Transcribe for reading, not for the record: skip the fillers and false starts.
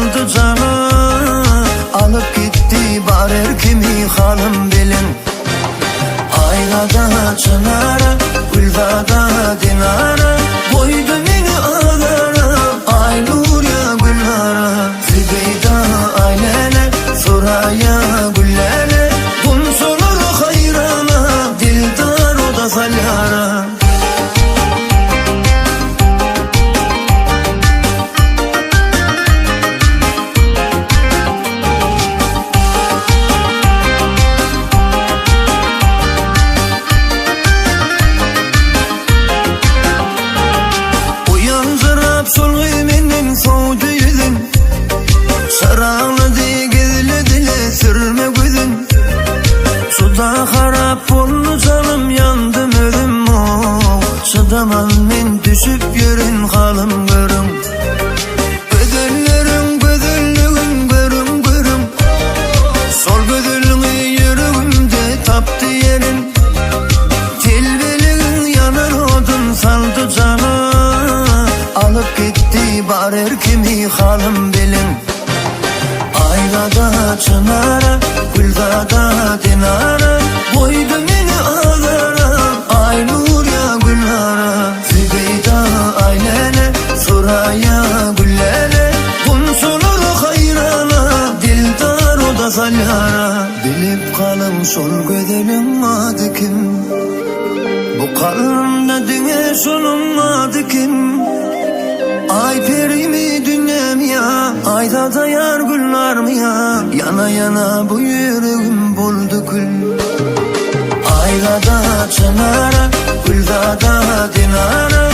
saldı cana. Alıp gitti bar erkimi halım bilin. Aylada çınara, Güldada dinara, koydu beni ağlara. Aynur ya Güllara, Zübeyda ailene, Suraya güllere. Bun soları hayrana, Dildar o da salyara. Suda harap oldu canım, yandım ölüm o. Çıdamam men düşüp yürün halım görüm. Gödüllerin gödüllüğün görüm görüm. Sol gödüllüğü yürüğümde taptı yerin. Tilbeliğin yanar odun saldı cana. Alıp gitti bar erkimi halım bilin. Aylada çınara, Güldada dinara, koydu beni ağlara. Aynur ya Güllara, Zübeyda ailene, Suraya güllere. Bun soları hayrana, Dildar o da salyara. Bilip kalın sol gödelin adı kim? Bu kalbimde dünya sonun adı kim? Ay perimi dünyam ya, ayda da yar güller mi ya? Yana yana bu yüreğim buldu gül. Aylada çınara, Güldada dinara,